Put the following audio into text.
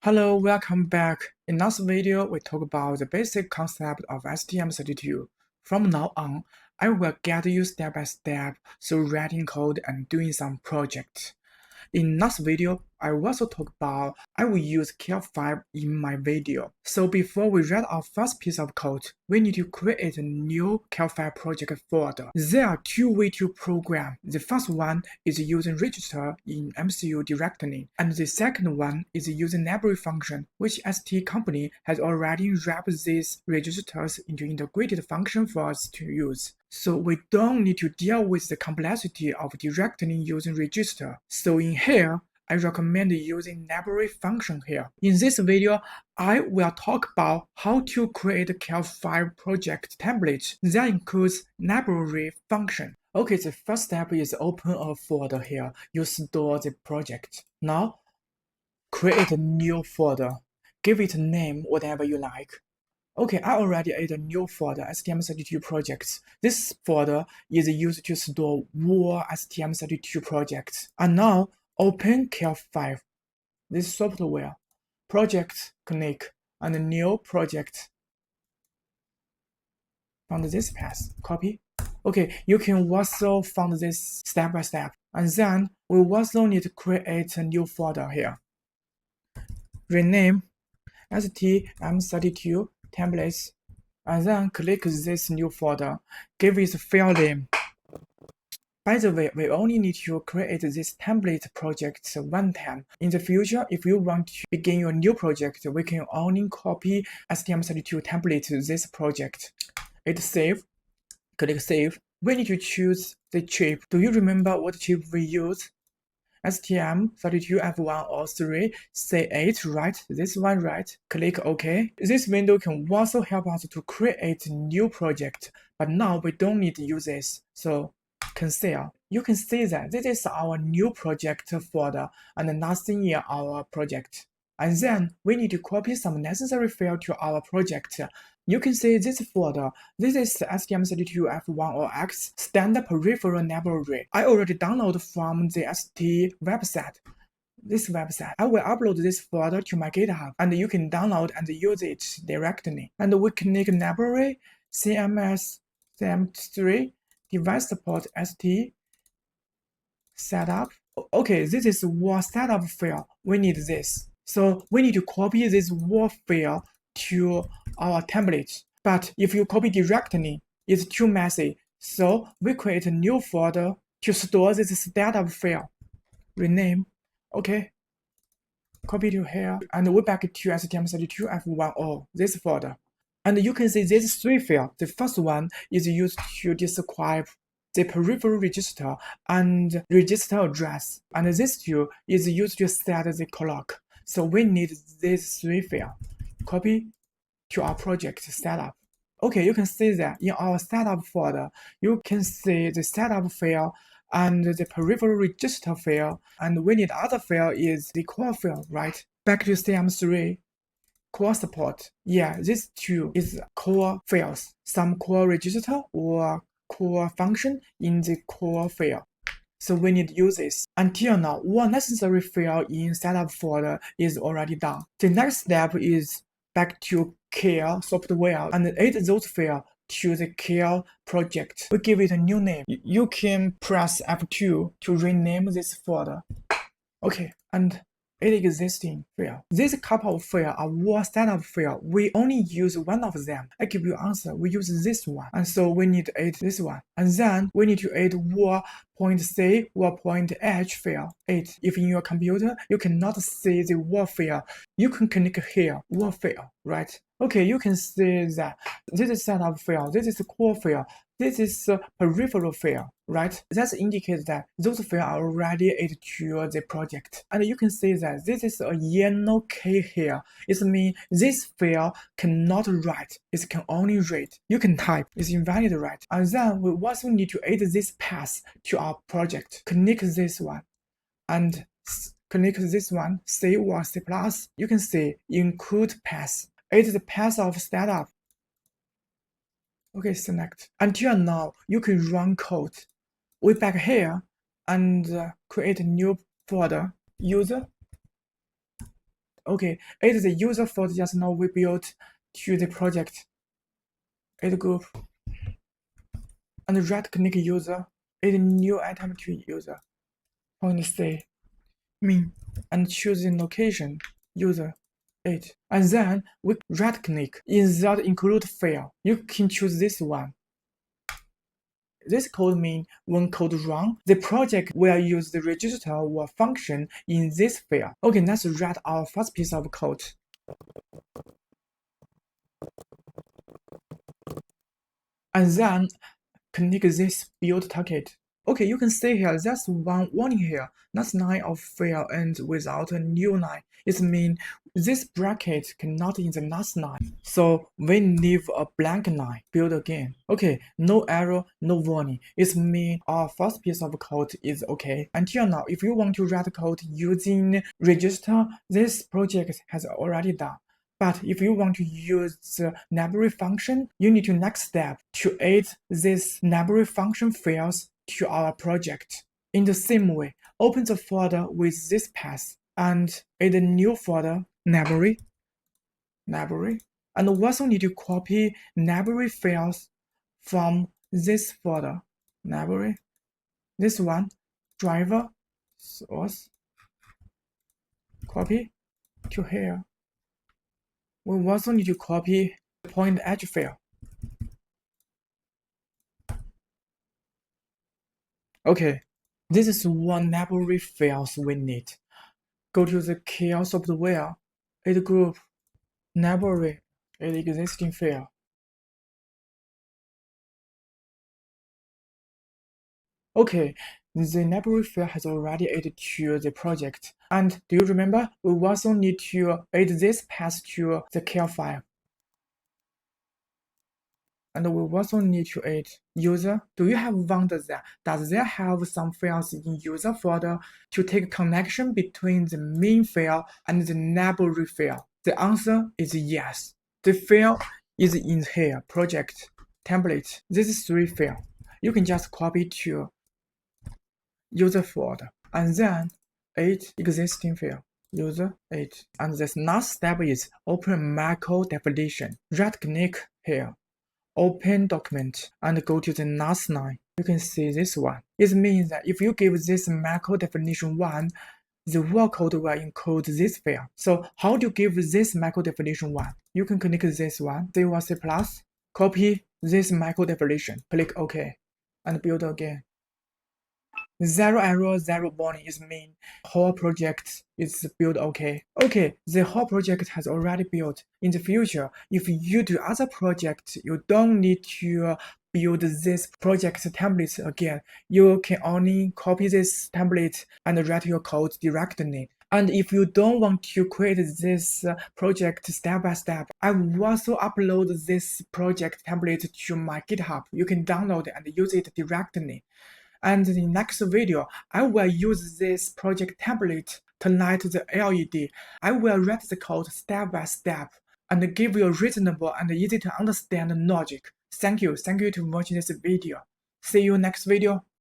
Hello, welcome back. In last video, we talked about the basic concept of STM32. From now on, I will guide you step by step through writing code and doing some projects. In last video, I also talked about I will use Keil5 in my video. So before we write our first piece of code, we need to create a new Keil5 project folder. There are two ways to program. The first one is using register in MCU directly, and the second one is using library function, which ST company has already wrapped these registers into integrated function for us to use. So we don't need to deal with the complexity of directly using register. So in here, I recommend using library function here. In this video, I will talk about how to create a Keil5 project template that includes library function. Okay, the first step is open a folder here. You store the project. Now, create a new folder. Give it a name, whatever you like. Okay, I already added a new folder, STM32 projects. This folder is used to store all STM32 projects. And now, open Keil5, this software, project, click, and new project. Found this path, copy. Okay, you can also find this step by step. And then, we also need to create a new folder here. Rename STM32 templates, and then click this new folder, give it a file name. By the way, we only need to create this template project one time. In the future, if you want to begin your new project, we can only copy STM32 template to this project. Hit save, click save. We need to choose the chip. Do you remember what chip we use? STM32F1 or 3, C8, right? This one, right? Click OK. This window can also help us to create a new project, but now we don't need to use this. So, cancel. You can see that this is our new project folder and nothing in our project. And then we need to copy some necessary file to our project. You can see this folder. This is STM32F1 or X standard peripheral library. I already downloaded from the ST website. This website. I will upload this folder to my GitHub, and you can download and use it directly. And we click library, CMS, CM3, device support, ST, setup. Okay, this is one setup file. We need this. So we need to copy this Word file to our template. But if you copy directly, it's too messy. So we create a new folder to store this setup file. Rename. Okay. Copy to here. And we back to STM32F10, this folder. And you can see these three fields. The first one is used to describe the peripheral register and register address. And this two is used to set the clock. So we need these three fields. Copy to our project setup. Okay, you can see that in our setup folder, you can see the setup file and the peripheral register file, and we need other file is the core file, right? Back to CM3, core support. Yeah, these two is core files, some core register or core function in the core file. So we need to use this. Until now, one necessary file in setup folder is already done. The next step is back to Keil software and add those files to the Keil project. We give it a new name. You can press F2 to rename this folder. Okay, and add existing file. This couple of files are all setup file. We only use one of them. I give you answer. We use this one, and so we need to add this one. And then we need to add .c or .h file. 8. If in your computer you cannot see the word file, you can click here, word file, right? Okay, you can see that this is setup file, this is the core file, this is a peripheral file, right? That indicates that those files are already added to the project. And you can see that this is a yellow key here. It means this file cannot write, it can only read. You can type, it's invalid, right? And then we also need to add this path to our project. Click this one and click this one, C or C+. You can see include path. Add the path of setup. Okay, select. Until now, you can run code. We back here and create a new folder, user. Okay, it is the user folder just now we built to the project. Add group and right-click user. Add new item to user. Point C, min, and choose the location user 8. And then we right-click insert include file. You can choose this one. This code means when code run, the project will use the register or function in this file. Okay, let's write our first piece of code. And then click this build target. Okay, you can see here, there's one warning here. Next line of file ends without a new line. It means this bracket cannot in the last line. So we leave a blank line, build again. Okay, no error, no warning. It means our first piece of code is okay. Until now, if you want to write code using register, this project has already done. But if you want to use the library function, you need to next step to add these library function files to our project. In the same way, open the folder with this path and add a new folder, library, and also need to copy library files from this folder, library, this one, driver, source, copy to here. We also need to copy the point edge file. Okay, this is one library files we need. Go to the Keil software, add group, library, add existing file. Okay, the library file has already added to the project. And do you remember, we also need to add this path to the Keil5. And we also need to add user. Do you have wondered that? Does there have some files in user folder to take connection between the main file and the library file? The answer is yes. The file is in here, project, template. This is 3 file. You can just copy to user folder and then add existing file. User 8. And this last step is open macro definition. Right click here. Open document and go to the last line. You can see this one. It means that if you give this macro definition 1, the work code will encode this file. So how do you give this macro definition 1? You can click this one, C or C+, copy this macro definition, click OK, and build again. 0 error, 0 warning is mean whole project is built okay. Okay, the whole project has already built. In the future, if you do other projects, you don't need to build this project template again. You can only copy this template and write your code directly. And if you don't want to create this project step by step, I will also upload this project template to my GitHub. You can download and use it directly. And in the next video, I will use this project template to light the LED. I will write the code step by step and give you a reasonable and easy to understand logic. Thank you to watching this video. See you next video.